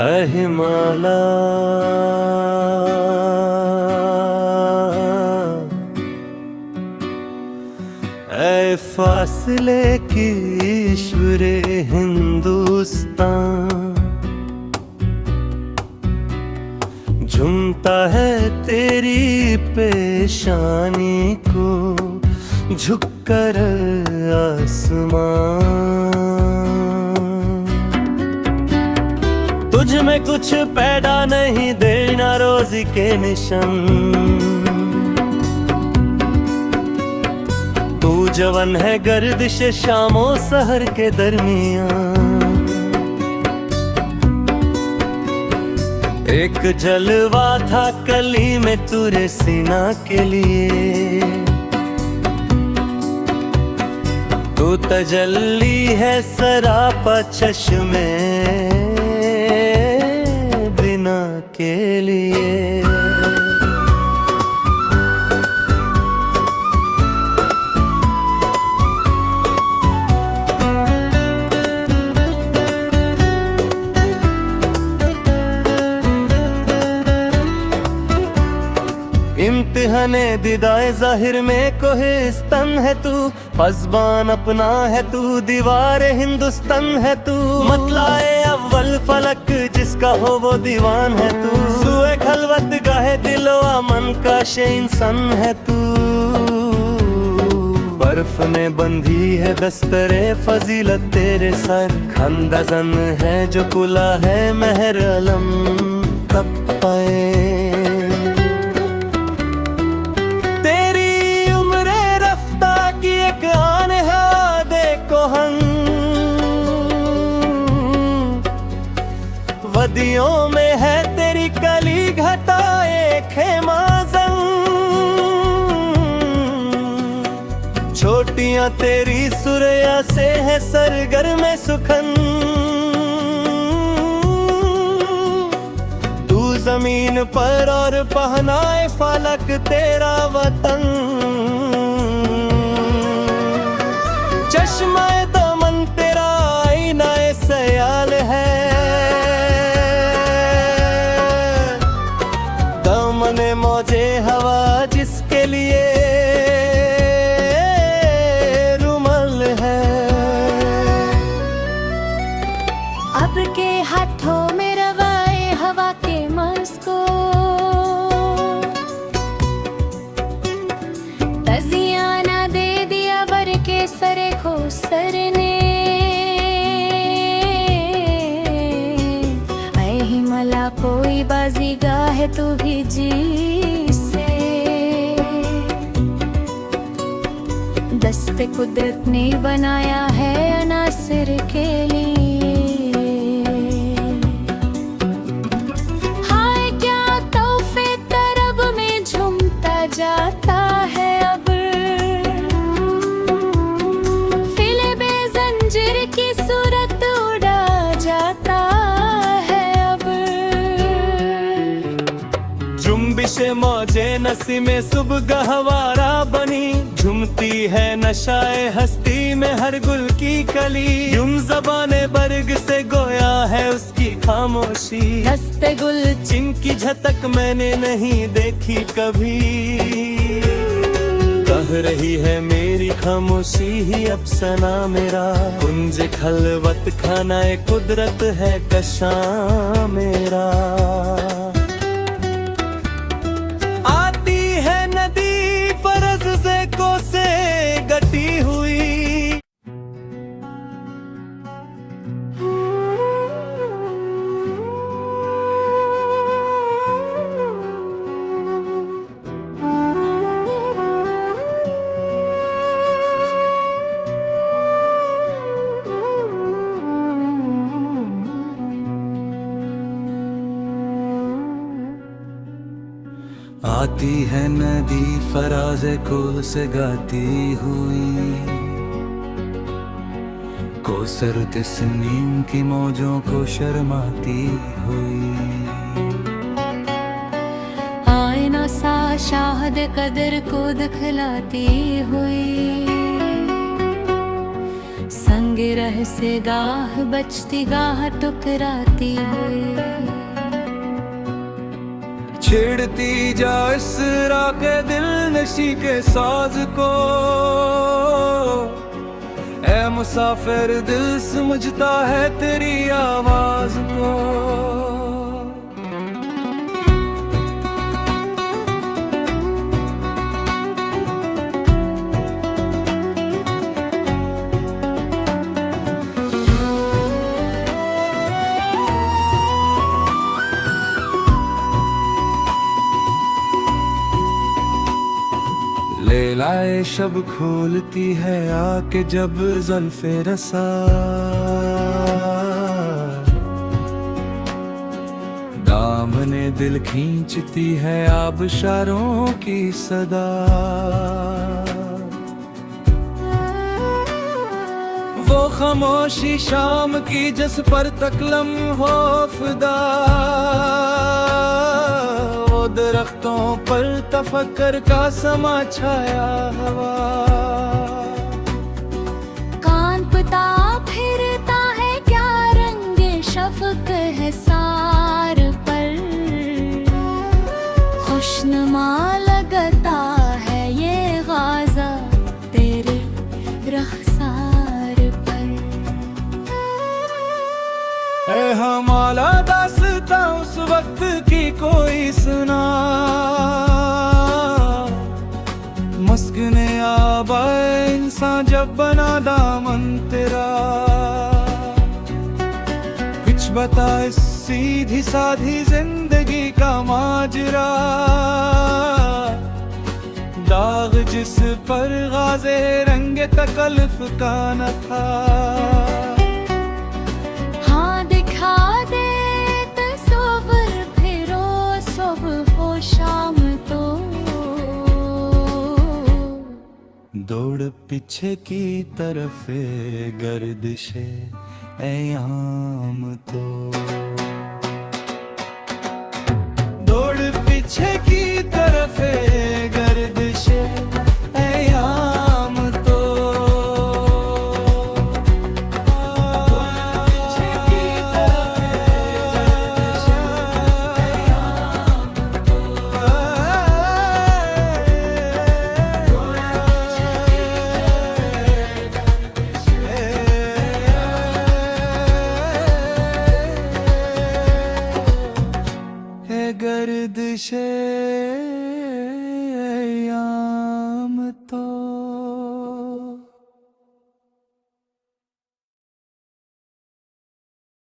हिमाला ऐ फासले की ईश्वरे हिंदुस्तान, झूमता है तेरी पेशानी को झुक कर आसमान। तुझ में कुछ पैदा नहीं देना रोजी के निशान, तू जवन है गर्दिश शामो सहर के दरमियान। एक जलवा था कली में तुरे सीना के लिए, तू तजल्ली है सरापा चश्मे बिना के लिए। इम्तिहाने दिदाए जाहिर में कोहिस्तान है तू, पज़बान अपना है तू, दीवार हिंदुस्तान है तू। मतलाए अव्वल फलक जिसका हो वो दीवान है तू, सुए खलवत गाहे दिलो अमन का शे इंसान है तू। बर्फ ने बंधी है दस्तरे फजीलत तेरे सर, खंदजन है जो कुला है महर अलम तब पाए। वदियों में है तेरी कली घटाए खेमाजन, छोटियां तेरी सुरया से है सरगर में सुखन। तू जमीन पर और पहनाए फालक तेरा वतन, चश्माए दामन तेरा आईनाए सयाल है। दामने मौजे हवा जिसके लिए रुमाल है। अब के हाथों में रवाए हवा के मस्को, तजियाना दे दिया बर के सरे को सरने। ऐ हिमाला कोई बाजीगा है तू भी जी से, दस्ते कुदरत ने बनाया है अनासिर के लिए। हाय क्या तोहफे तरब में झूमता जाता है अब, फिले बेजंजीर की सूरत उड़ा जाता है अब। जुम्बिशे मौजे नसी में सुबह गहवारा बनी, झूमती है नशाए हस्ती में हर गुल की कली। यूं ज़बाने बर्ग से गोया है उसकी खामोशी, दस्ते गुल जिनकी झतक मैंने नहीं देखी कभी। कह रही है मेरी खामोशी ही अफसाना मेरा, कुंज खलवत खानाए कुदरत है कशा मेरा। आती है नदी फरज से कोसे गटी हुई, आती है नदी फराज कोल से गाती हुई, कोसर तस्नीम की मौजों को शर्माती हुई। आईना सा शाहद कदर को दिखलाती हुई, संग रह से गाह बचती गाह टुकराती छेड़ती जा इस के दिल नशी के साज को। ऐ मुसाफिर दिल समझता है तेरी आवाज को। लैलाए शब खोलती है आके जब ज़ुल्फ़े रसा। दामने दिल खींचती है आबशारों की सदा। वो खामोशी शाम की जिस पर तकलम हो फिदा। दरख्तों पर तफक्कर का समा छाया हवा। कांपता फिरता है क्या रंगे शफ़क़ है सार पर। खुशनुमा लगता है ये गाज़ा तेरे रख़सार पर। ऐ हमारा दास्तां उस वक्त की कोई सुना। मस्कने आबा इंसान जब बना दामन तेरा। कुछ बता इस सीधी साधी जिंदगी का माजरा। दाग जिस पर गाज़े रंगे तकल्फ का न था। हाँ दिखा दे तस्वीर फिरो सुबह हो शाम तो। दौड़ पीछे की तरफ गर्दिशे ऐयाम तो। दौड़ पीछे की तरफ गर्दिशे ऐयाम तो। पीछे की तरफ गर्दिशे ऐयाम तो। गर्दिशे याम तो।